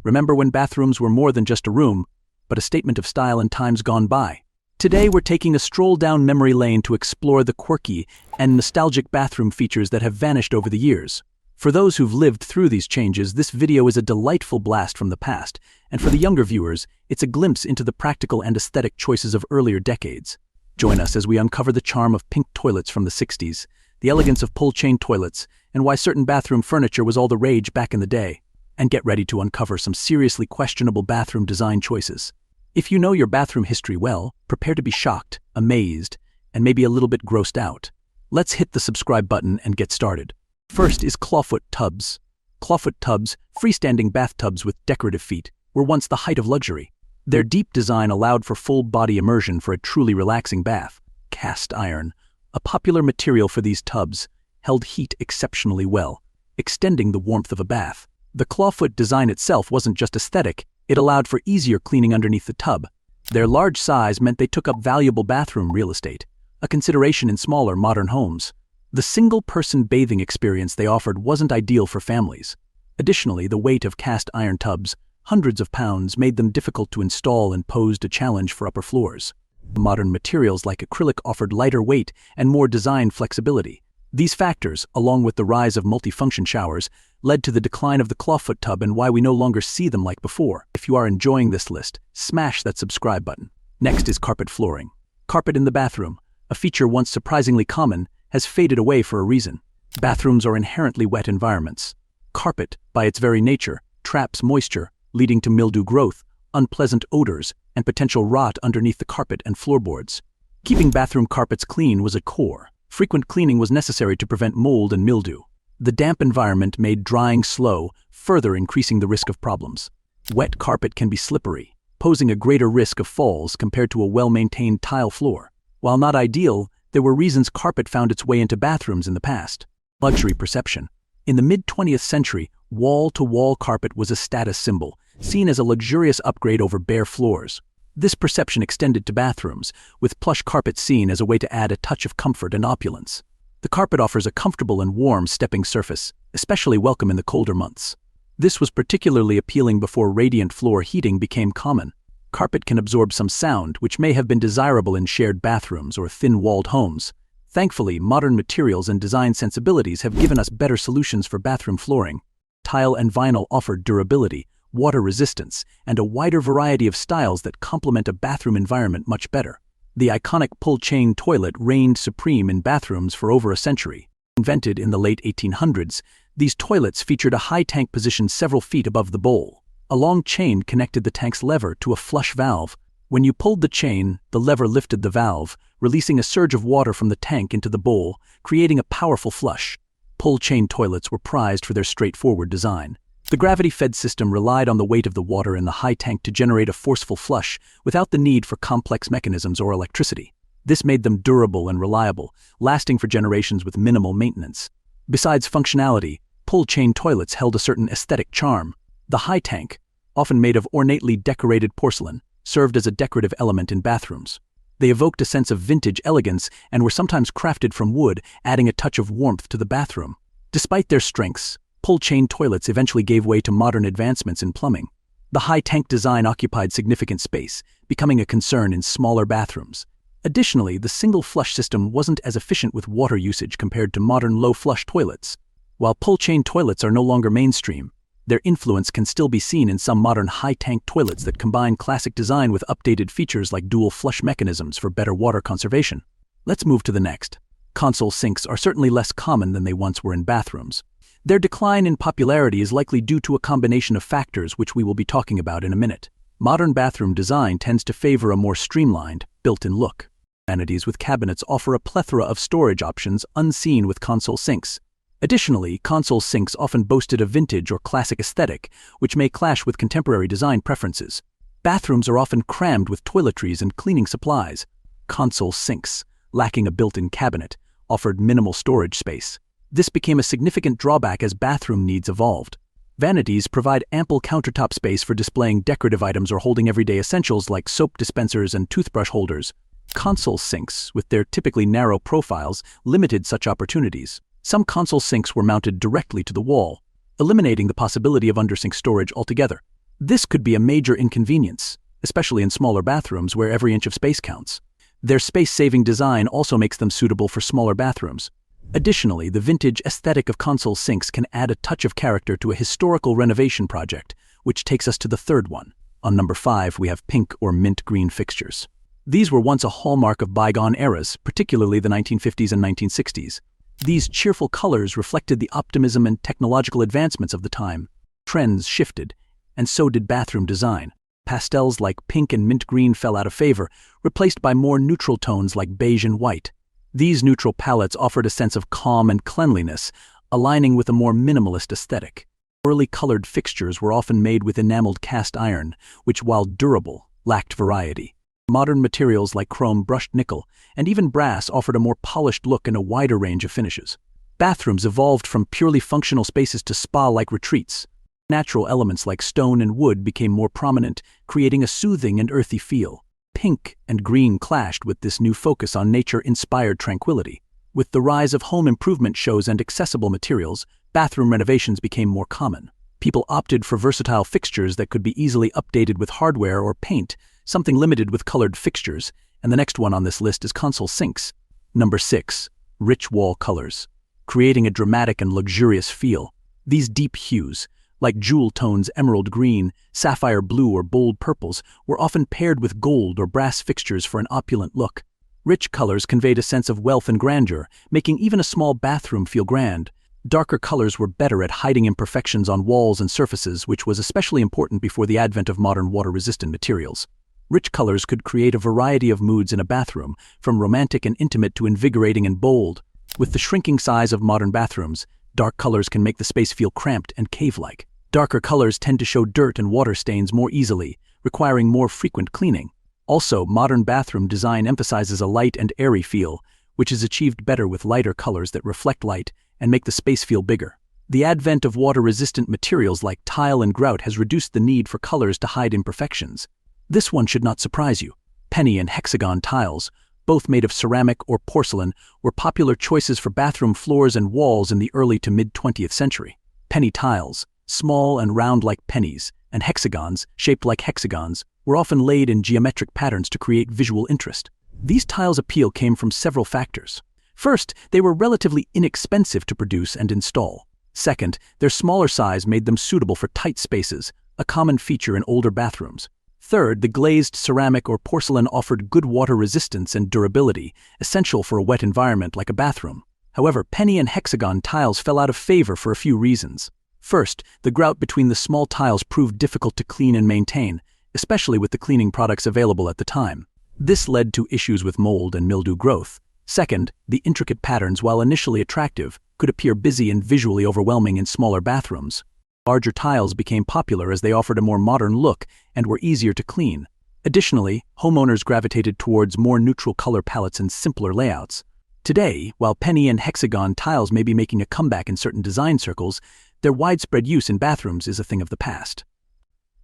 Remember when bathrooms were more than just a room, but a statement of style in times gone by? Today we're taking a stroll down memory lane to explore the quirky and nostalgic bathroom features that have vanished over the years. For those who've lived through these changes, this video is a delightful blast from the past, and for the younger viewers, it's a glimpse into the practical and aesthetic choices of earlier decades. Join us as we uncover the charm of pink toilets from the 60s, the elegance of pull-chain toilets, and why certain bathroom furniture was all the rage back in the day. And get ready to uncover some seriously questionable bathroom design choices. If you know your bathroom history well, prepare to be shocked, amazed, and maybe a little bit grossed out. Let's hit the subscribe button and get started. First is clawfoot tubs. Clawfoot tubs, freestanding bathtubs with decorative feet, were once the height of luxury. Their deep design allowed for full-body immersion for a truly relaxing bath. Cast iron, a popular material for these tubs, held heat exceptionally well, extending the warmth of a bath. The clawfoot design itself wasn't just aesthetic, it allowed for easier cleaning underneath the tub. Their large size meant they took up valuable bathroom real estate, a consideration in smaller modern homes. The single-person bathing experience they offered wasn't ideal for families. Additionally, the weight of cast iron tubs, hundreds of pounds, made them difficult to install and posed a challenge for upper floors. Modern materials like acrylic offered lighter weight and more design flexibility. These factors, along with the rise of multifunction showers, led to the decline of the clawfoot tub and why we no longer see them like before. If you are enjoying this list, smash that subscribe button. Next is carpet flooring. Carpet in the bathroom, a feature once surprisingly common, has faded away for a reason. Bathrooms are inherently wet environments. Carpet, by its very nature, traps moisture, leading to mildew growth, unpleasant odors, and potential rot underneath the carpet and floorboards. Keeping bathroom carpets clean was a core. Frequent cleaning was necessary to prevent mold and mildew. The damp environment made drying slow, further increasing the risk of problems. Wet carpet can be slippery, posing a greater risk of falls compared to a well-maintained tile floor. While not ideal, there were reasons carpet found its way into bathrooms in the past. Luxury perception. In the mid-20th century, wall-to-wall carpet was a status symbol, seen as a luxurious upgrade over bare floors. This perception extended to bathrooms, with plush carpet seen as a way to add a touch of comfort and opulence. The carpet offers a comfortable and warm stepping surface, especially welcome in the colder months. This was particularly appealing before radiant floor heating became common. Carpet can absorb some sound, which may have been desirable in shared bathrooms or thin-walled homes. Thankfully, modern materials and design sensibilities have given us better solutions for bathroom flooring. Tile and vinyl offer durability, water resistance, and a wider variety of styles that complement a bathroom environment much better. The iconic pull-chain toilet reigned supreme in bathrooms for over a century. Invented in the late 1800s, these toilets featured a high tank positioned several feet above the bowl. A long chain connected the tank's lever to a flush valve. When you pulled the chain, the lever lifted the valve, releasing a surge of water from the tank into the bowl, creating a powerful flush. Pull-chain toilets were prized for their straightforward design. The gravity-fed system relied on the weight of the water in the high tank to generate a forceful flush without the need for complex mechanisms or electricity. This made them durable and reliable, lasting for generations with minimal maintenance. Besides functionality, pull-chain toilets held a certain aesthetic charm. The high tank, often made of ornately decorated porcelain, served as a decorative element in bathrooms. They evoked a sense of vintage elegance and were sometimes crafted from wood, adding a touch of warmth to the bathroom. Despite their strengths, pull-chain toilets eventually gave way to modern advancements in plumbing. The high-tank design occupied significant space, becoming a concern in smaller bathrooms. Additionally, the single flush system wasn't as efficient with water usage compared to modern low-flush toilets. While pull-chain toilets are no longer mainstream, their influence can still be seen in some modern high-tank toilets that combine classic design with updated features like dual flush mechanisms for better water conservation. Let's move to the next. Console sinks are certainly less common than they once were in bathrooms. Their decline in popularity is likely due to a combination of factors which we will be talking about in a minute. Modern bathroom design tends to favor a more streamlined, built-in look. Vanities with cabinets offer a plethora of storage options unseen with console sinks. Additionally, console sinks often boasted a vintage or classic aesthetic, which may clash with contemporary design preferences. Bathrooms are often crammed with toiletries and cleaning supplies. Console sinks, lacking a built-in cabinet, offered minimal storage space. This became a significant drawback as bathroom needs evolved. Vanities provide ample countertop space for displaying decorative items or holding everyday essentials like soap dispensers and toothbrush holders. Console sinks, with their typically narrow profiles, limited such opportunities. Some console sinks were mounted directly to the wall, eliminating the possibility of undersink storage altogether. This could be a major inconvenience, especially in smaller bathrooms where every inch of space counts. Their space-saving design also makes them suitable for smaller bathrooms. Additionally, the vintage aesthetic of console sinks can add a touch of character to a historical renovation project, which takes us to the third one. On number 5, we have pink or mint green fixtures. These were once a hallmark of bygone eras, particularly the 1950s and 1960s. These cheerful colors reflected the optimism and technological advancements of the time. Trends shifted, and so did bathroom design. Pastels like pink and mint green fell out of favor, replaced by more neutral tones like beige and white. These neutral palettes offered a sense of calm and cleanliness, aligning with a more minimalist aesthetic. Early colored fixtures were often made with enameled cast iron, which, while durable, lacked variety. Modern materials like chrome, brushed nickel, and even brass offered a more polished look and a wider range of finishes. Bathrooms evolved from purely functional spaces to spa-like retreats. Natural elements like stone and wood became more prominent, creating a soothing and earthy feel. Pink and green clashed with this new focus on nature-inspired tranquility. With the rise of home improvement shows and accessible materials, bathroom renovations became more common. People opted for versatile fixtures that could be easily updated with hardware or paint, something limited with colored fixtures, and the next one on this list is console sinks. Number 6. Rich wall colors. Creating a dramatic and luxurious feel. These deep hues, like jewel tones, emerald green, sapphire blue, or bold purples, were often paired with gold or brass fixtures for an opulent look. Rich colors conveyed a sense of wealth and grandeur, making even a small bathroom feel grand. Darker colors were better at hiding imperfections on walls and surfaces, which was especially important before the advent of modern water-resistant materials. Rich colors could create a variety of moods in a bathroom, from romantic and intimate to invigorating and bold. With the shrinking size of modern bathrooms, dark colors can make the space feel cramped and cave-like. Darker colors tend to show dirt and water stains more easily, requiring more frequent cleaning. Also, modern bathroom design emphasizes a light and airy feel, which is achieved better with lighter colors that reflect light and make the space feel bigger. The advent of water-resistant materials like tile and grout has reduced the need for colors to hide imperfections. This one should not surprise you. Penny and hexagon tiles, both made of ceramic or porcelain, were popular choices for bathroom floors and walls in the early to mid-20th century. Penny tiles, small and round like pennies, and hexagons, shaped like hexagons, were often laid in geometric patterns to create visual interest. These tiles' appeal came from several factors. First, they were relatively inexpensive to produce and install. Second, their smaller size made them suitable for tight spaces, a common feature in older bathrooms. Third, the glazed ceramic or porcelain offered good water resistance and durability, essential for a wet environment like a bathroom. However, penny and hexagon tiles fell out of favor for a few reasons. First, the grout between the small tiles proved difficult to clean and maintain, especially with the cleaning products available at the time. This led to issues with mold and mildew growth. Second, the intricate patterns, while initially attractive, could appear busy and visually overwhelming in smaller bathrooms. Larger tiles became popular as they offered a more modern look and were easier to clean. Additionally, homeowners gravitated towards more neutral color palettes and simpler layouts. Today, while penny and hexagon tiles may be making a comeback in certain design circles, their widespread use in bathrooms is a thing of the past.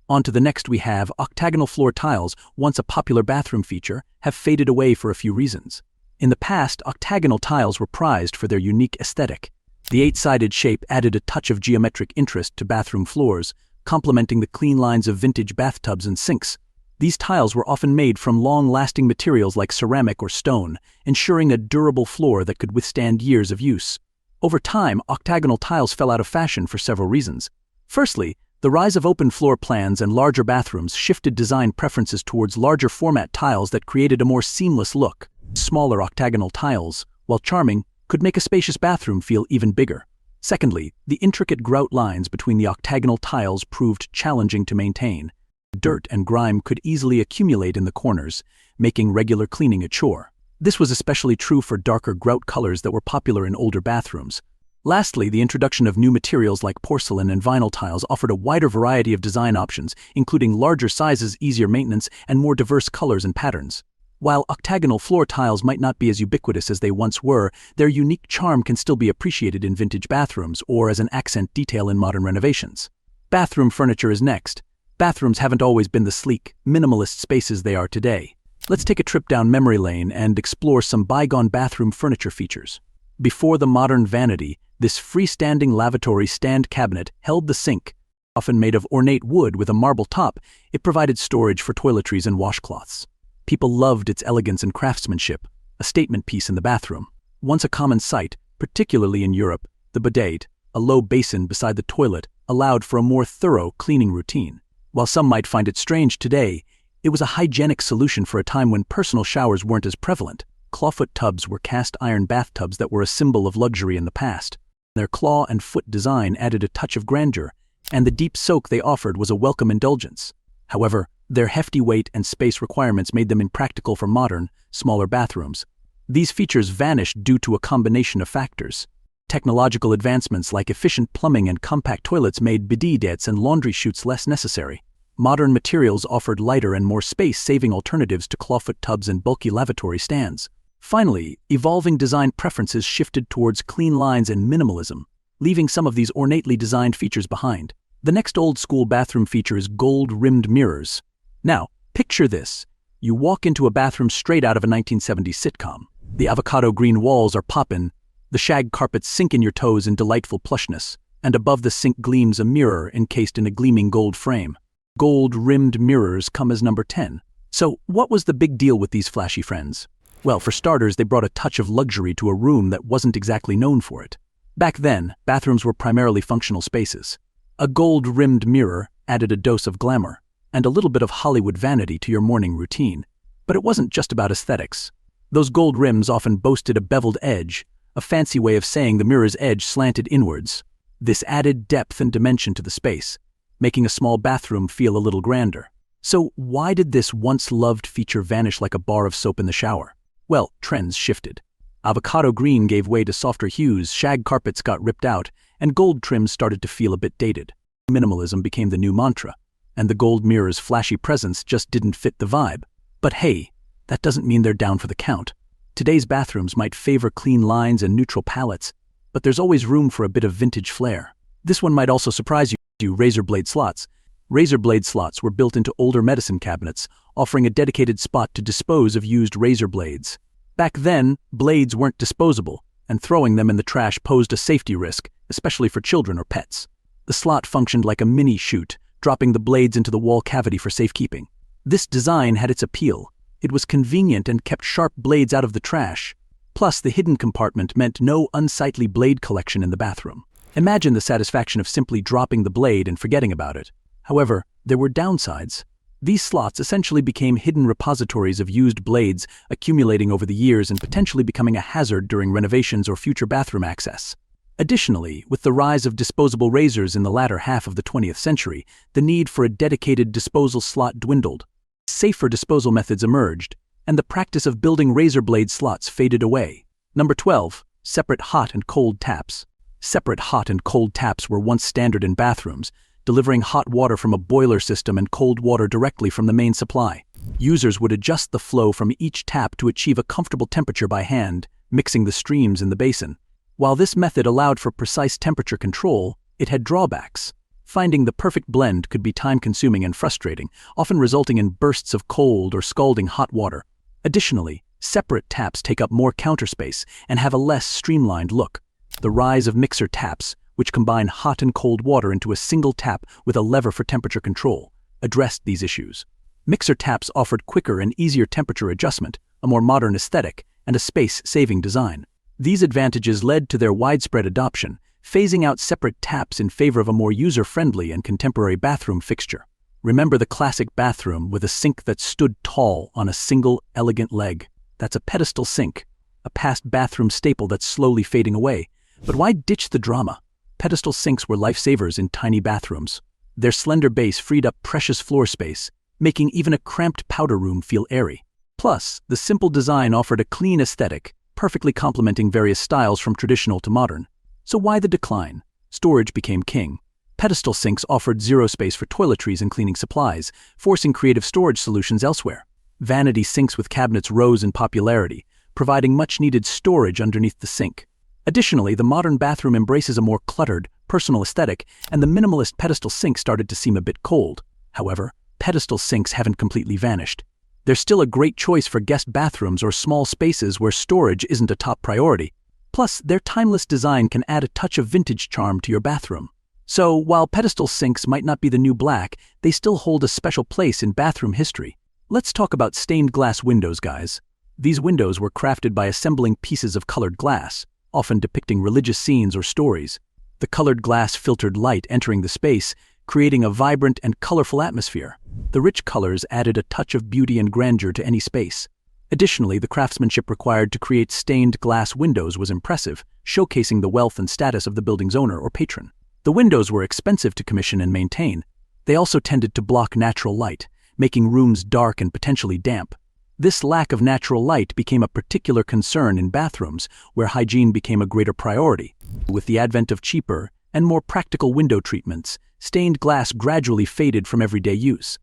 On to the next, we have octagonal floor tiles, once a popular bathroom feature, have faded away for a few reasons. In the past, octagonal tiles were prized for their unique aesthetic. The 8-sided shape added a touch of geometric interest to bathroom floors, complementing the clean lines of vintage bathtubs and sinks. These tiles were often made from long-lasting materials like ceramic or stone, ensuring a durable floor that could withstand years of use. Over time, octagonal tiles fell out of fashion for several reasons. Firstly, the rise of open floor plans and larger bathrooms shifted design preferences towards larger format tiles that created a more seamless look. Smaller octagonal tiles, while charming, could make a spacious bathroom feel even bigger. Secondly, the intricate grout lines between the octagonal tiles proved challenging to maintain. Dirt and grime could easily accumulate in the corners, making regular cleaning a chore. This was especially true for darker grout colors that were popular in older bathrooms. Lastly, the introduction of new materials like porcelain and vinyl tiles offered a wider variety of design options, including larger sizes, easier maintenance, and more diverse colors and patterns. While octagonal floor tiles might not be as ubiquitous as they once were, their unique charm can still be appreciated in vintage bathrooms or as an accent detail in modern renovations. Bathroom furniture is next. Bathrooms haven't always been the sleek, minimalist spaces they are today. Let's take a trip down memory lane and explore some bygone bathroom furniture features. Before the modern vanity, this freestanding lavatory stand cabinet held the sink, often made of ornate wood with a marble top, it provided storage for toiletries and washcloths. People loved its elegance and craftsmanship, a statement piece in the bathroom. Once a common sight, particularly in Europe, the bidet, a low basin beside the toilet, allowed for a more thorough cleaning routine. While some might find it strange today, it was a hygienic solution for a time when personal showers weren't as prevalent. Clawfoot tubs were cast iron bathtubs that were a symbol of luxury in the past. Their claw and foot design added a touch of grandeur, and the deep soak they offered was a welcome indulgence. However, their hefty weight and space requirements made them impractical for modern, smaller bathrooms. These features vanished due to a combination of factors. Technological advancements like efficient plumbing and compact toilets made bidets and laundry chutes less necessary. Modern materials offered lighter and more space-saving alternatives to clawfoot tubs and bulky lavatory stands. Finally, evolving design preferences shifted towards clean lines and minimalism, leaving some of these ornately designed features behind. The next old-school bathroom feature is gold-rimmed mirrors. Now, picture this. You walk into a bathroom straight out of a 1970s sitcom. The avocado green walls are poppin', the shag carpets sink in your toes in delightful plushness, and above the sink gleams a mirror encased in a gleaming gold frame. Gold-rimmed mirrors come as number 10. So, what was the big deal with these flashy friends? Well, for starters, they brought a touch of luxury to a room that wasn't exactly known for it. Back then, bathrooms were primarily functional spaces. A gold-rimmed mirror added a dose of glamour and a little bit of Hollywood vanity to your morning routine. But it wasn't just about aesthetics. Those gold rims often boasted a beveled edge, a fancy way of saying the mirror's edge slanted inwards. This added depth and dimension to the space, making a small bathroom feel a little grander. So why did this once-loved feature vanish like a bar of soap in the shower? Well, trends shifted. Avocado green gave way to softer hues, shag carpets got ripped out, and gold trims started to feel a bit dated. Minimalism became the new mantra, and the gold mirror's flashy presence just didn't fit the vibe. But hey, that doesn't mean they're down for the count. Today's bathrooms might favor clean lines and neutral palettes, but there's always room for a bit of vintage flair. This one might also surprise you, razor blade slots. Razor blade slots were built into older medicine cabinets, offering a dedicated spot to dispose of used razor blades. Back then, blades weren't disposable, and throwing them in the trash posed a safety risk, especially for children or pets. The slot functioned like a mini chute, dropping the blades into the wall cavity for safekeeping. This design had its appeal. It was convenient and kept sharp blades out of the trash. Plus, the hidden compartment meant no unsightly blade collection in the bathroom. Imagine the satisfaction of simply dropping the blade and forgetting about it. However, there were downsides. These slots essentially became hidden repositories of used blades, accumulating over the years and potentially becoming a hazard during renovations or future bathroom access. Additionally, with the rise of disposable razors in the latter half of the 20th century, the need for a dedicated disposal slot dwindled. Safer disposal methods emerged, and the practice of building razor blade slots faded away. Number 12. Separate hot and cold taps. Separate hot and cold taps were once standard in bathrooms, delivering hot water from a boiler system and cold water directly from the main supply. Users would adjust the flow from each tap to achieve a comfortable temperature by hand, mixing the streams in the basin. While this method allowed for precise temperature control, it had drawbacks. Finding the perfect blend could be time-consuming and frustrating, often resulting in bursts of cold or scalding hot water. Additionally, separate taps take up more counter space and have a less streamlined look. The rise of mixer taps, which combine hot and cold water into a single tap with a lever for temperature control, addressed these issues. Mixer taps offered quicker and easier temperature adjustment, a more modern aesthetic, and a space-saving design. These advantages led to their widespread adoption, phasing out separate taps in favor of a more user-friendly and contemporary bathroom fixture. Remember the classic bathroom with a sink that stood tall on a single, elegant leg. That's a pedestal sink, a past bathroom staple that's slowly fading away. But why ditch the drama? Pedestal sinks were lifesavers in tiny bathrooms. Their slender base freed up precious floor space, making even a cramped powder room feel airy. Plus, the simple design offered a clean aesthetic, perfectly complementing various styles from traditional to modern. So why the decline? Storage became king. Pedestal sinks offered zero space for toiletries and cleaning supplies, forcing creative storage solutions elsewhere. Vanity sinks with cabinets rose in popularity, providing much-needed storage underneath the sink. Additionally, the modern bathroom embraces a more cluttered, personal aesthetic, and the minimalist pedestal sink started to seem a bit cold. However, pedestal sinks haven't completely vanished. They're still a great choice for guest bathrooms or small spaces where storage isn't a top priority. Plus, their timeless design can add a touch of vintage charm to your bathroom. So, while pedestal sinks might not be the new black, they still hold a special place in bathroom history. Let's talk about stained glass windows, guys. These windows were crafted by assembling pieces of colored glass, often depicting religious scenes or stories. The colored glass filtered light entering the space, creating a vibrant and colorful atmosphere. The rich colors added a touch of beauty and grandeur to any space. Additionally, the craftsmanship required to create stained glass windows was impressive, showcasing the wealth and status of the building's owner or patron. The windows were expensive to commission and maintain. They also tended to block natural light, making rooms dark and potentially damp. This lack of natural light became a particular concern in bathrooms, where hygiene became a greater priority. With the advent of cheaper and more practical window treatments, stained glass gradually faded from everyday use.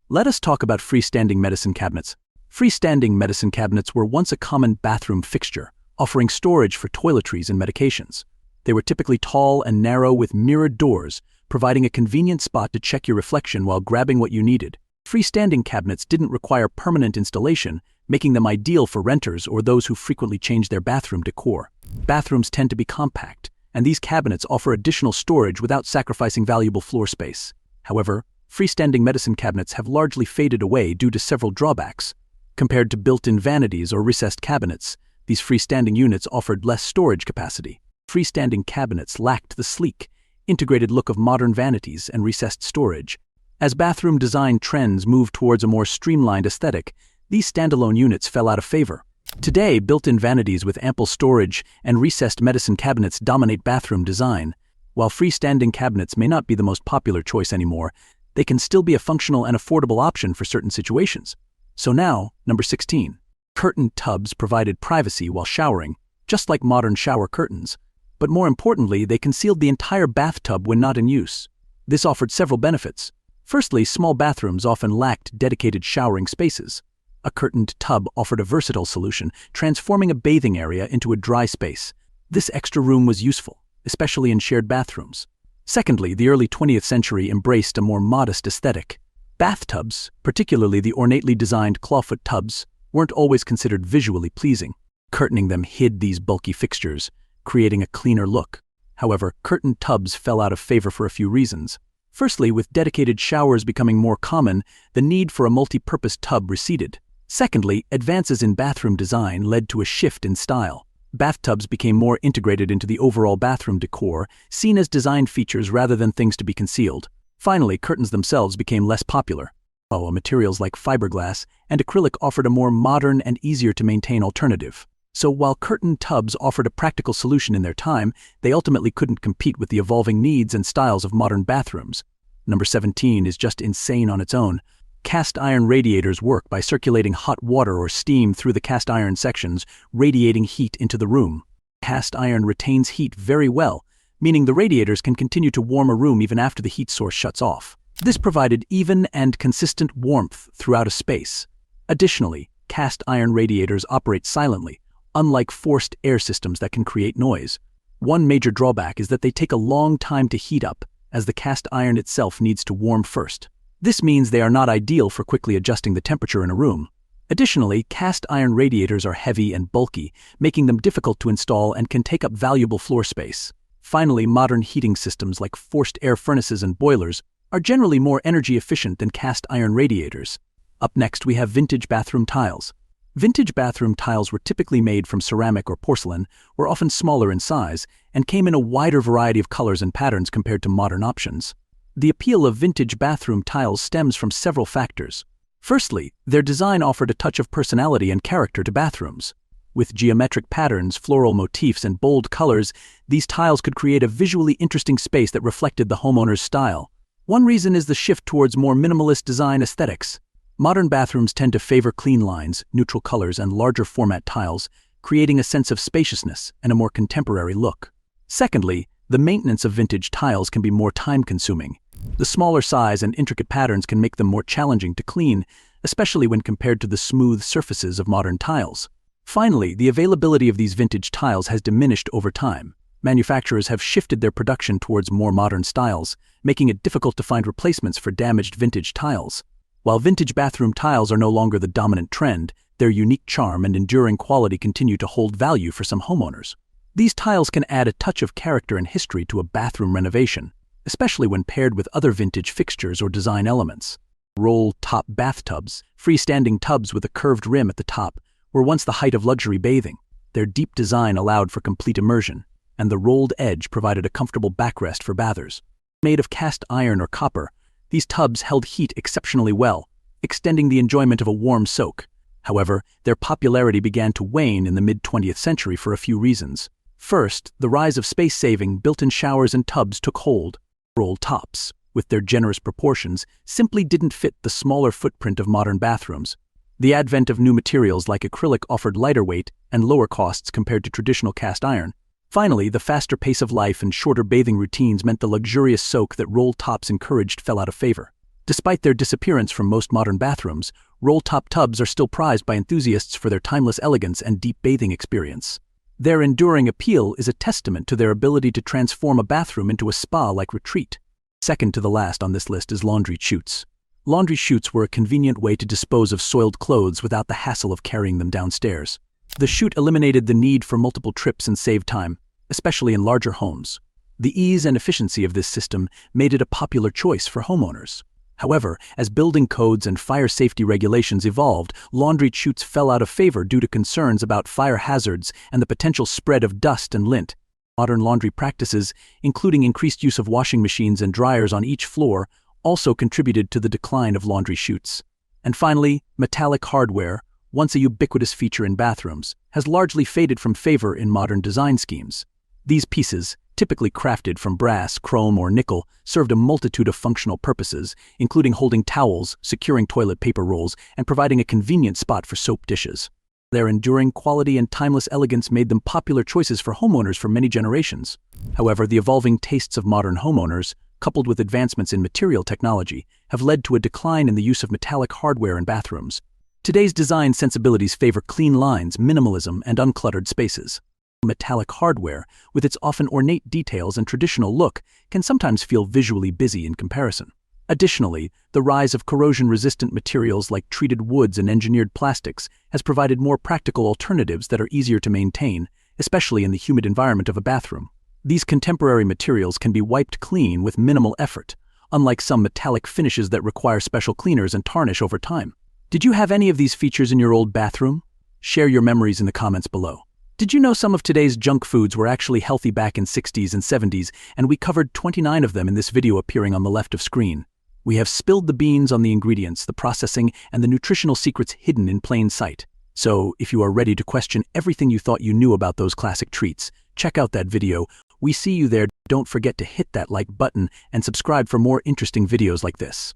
Let us talk about freestanding medicine cabinets. Freestanding medicine cabinets were once a common bathroom fixture, offering storage for toiletries and medications. They were typically tall and narrow with mirrored doors, providing a convenient spot to check your reflection while grabbing what you needed. Freestanding cabinets didn't require permanent installation, making them ideal for renters or those who frequently change their bathroom decor. Bathrooms tend to be compact, and these cabinets offer additional storage without sacrificing valuable floor space. However, freestanding medicine cabinets have largely faded away due to several drawbacks. Compared to built-in vanities or recessed cabinets, these freestanding units offered less storage capacity. Freestanding cabinets lacked the sleek, integrated look of modern vanities and recessed storage. As bathroom design trends moved towards a more streamlined aesthetic, these standalone units fell out of favor. Today, built-in vanities with ample storage and recessed medicine cabinets dominate bathroom design. While freestanding cabinets may not be the most popular choice anymore, they can still be a functional and affordable option for certain situations. So now, number 16. Curtain tubs provided privacy while showering, just like modern shower curtains. But more importantly, they concealed the entire bathtub when not in use. This offered several benefits. Firstly, small bathrooms often lacked dedicated showering spaces. A curtained tub offered a versatile solution, transforming a bathing area into a dry space. This extra room was useful, especially in shared bathrooms. Secondly, the early 20th century embraced a more modest aesthetic. Bathtubs, particularly the ornately designed clawfoot tubs, weren't always considered visually pleasing. Curtaining them hid these bulky fixtures, creating a cleaner look. However, curtained tubs fell out of favor for a few reasons. Firstly, with dedicated showers becoming more common, the need for a multi-purpose tub receded. Secondly, advances in bathroom design led to a shift in style. Bathtubs became more integrated into the overall bathroom decor, seen as design features rather than things to be concealed. Finally, curtains themselves became less popular. Materials like fiberglass and acrylic offered a more modern and easier-to-maintain alternative. So while curtain tubs offered a practical solution in their time, they ultimately couldn't compete with the evolving needs and styles of modern bathrooms. Number 17 is just insane on its own. Cast iron radiators work by circulating hot water or steam through the cast iron sections, radiating heat into the room. Cast iron retains heat very well, meaning the radiators can continue to warm a room even after the heat source shuts off. This provided even and consistent warmth throughout a space. Additionally, cast iron radiators operate silently, unlike forced air systems that can create noise. One major drawback is that they take a long time to heat up, as the cast iron itself needs to warm first. This means they are not ideal for quickly adjusting the temperature in a room. Additionally, cast iron radiators are heavy and bulky, making them difficult to install and can take up valuable floor space. Finally, modern heating systems like forced air furnaces and boilers are generally more energy efficient than cast iron radiators. Up next, we have vintage bathroom tiles. Vintage bathroom tiles were typically made from ceramic or porcelain, were often smaller in size, and came in a wider variety of colors and patterns compared to modern options. The appeal of vintage bathroom tiles stems from several factors. Firstly, their design offered a touch of personality and character to bathrooms. With geometric patterns, floral motifs, and bold colors, these tiles could create a visually interesting space that reflected the homeowner's style. One reason is the shift towards more minimalist design aesthetics. Modern bathrooms tend to favor clean lines, neutral colors, and larger format tiles, creating a sense of spaciousness and a more contemporary look. Secondly, the maintenance of vintage tiles can be more time-consuming. The smaller size and intricate patterns can make them more challenging to clean, especially when compared to the smooth surfaces of modern tiles. Finally, the availability of these vintage tiles has diminished over time. Manufacturers have shifted their production towards more modern styles, making it difficult to find replacements for damaged vintage tiles. While vintage bathroom tiles are no longer the dominant trend, their unique charm and enduring quality continue to hold value for some homeowners. These tiles can add a touch of character and history to a bathroom renovation, especially when paired with other vintage fixtures or design elements. Roll-top bathtubs, freestanding tubs with a curved rim at the top, were once the height of luxury bathing. Their deep design allowed for complete immersion, and the rolled edge provided a comfortable backrest for bathers. Made of cast iron or copper, these tubs held heat exceptionally well, extending the enjoyment of a warm soak. However, their popularity began to wane in the mid-20th century for a few reasons. First, the rise of space-saving built-in showers and tubs took hold. Roll tops, with their generous proportions, simply didn't fit the smaller footprint of modern bathrooms. The advent of new materials like acrylic offered lighter weight and lower costs compared to traditional cast iron. Finally, the faster pace of life and shorter bathing routines meant the luxurious soak that roll tops encouraged fell out of favor. Despite their disappearance from most modern bathrooms, roll-top tubs are still prized by enthusiasts for their timeless elegance and deep bathing experience. Their enduring appeal is a testament to their ability to transform a bathroom into a spa-like retreat. Second to the last on this list is laundry chutes. Laundry chutes were a convenient way to dispose of soiled clothes without the hassle of carrying them downstairs. The chute eliminated the need for multiple trips and saved time, especially in larger homes. The ease and efficiency of this system made it a popular choice for homeowners. However, as building codes and fire safety regulations evolved, laundry chutes fell out of favor due to concerns about fire hazards and the potential spread of dust and lint. Modern laundry practices, including increased use of washing machines and dryers on each floor, also contributed to the decline of laundry chutes. And finally, metallic hardware, once a ubiquitous feature in bathrooms, has largely faded from favor in modern design schemes. These pieces, typically crafted from brass, chrome, or nickel, served a multitude of functional purposes, including holding towels, securing toilet paper rolls, and providing a convenient spot for soap dishes. Their enduring quality and timeless elegance made them popular choices for homeowners for many generations. However, the evolving tastes of modern homeowners, coupled with advancements in material technology, have led to a decline in the use of metallic hardware in bathrooms. Today's design sensibilities favor clean lines, minimalism, and uncluttered spaces. Metallic hardware, with its often ornate details and traditional look, can sometimes feel visually busy in comparison. Additionally, the rise of corrosion-resistant materials like treated woods and engineered plastics has provided more practical alternatives that are easier to maintain, especially in the humid environment of a bathroom. These contemporary materials can be wiped clean with minimal effort, unlike some metallic finishes that require special cleaners and tarnish over time. Did you have any of these features in your old bathroom? Share your memories in the comments below. Did you know some of today's junk foods were actually healthy back in 60s and 70s, and we covered 29 of them in this video appearing on the left of screen? We have spilled the beans on the ingredients, the processing, and the nutritional secrets hidden in plain sight. So, if you are ready to question everything you thought you knew about those classic treats, check out that video. We see you there. Don't forget to hit that like button and subscribe for more interesting videos like this.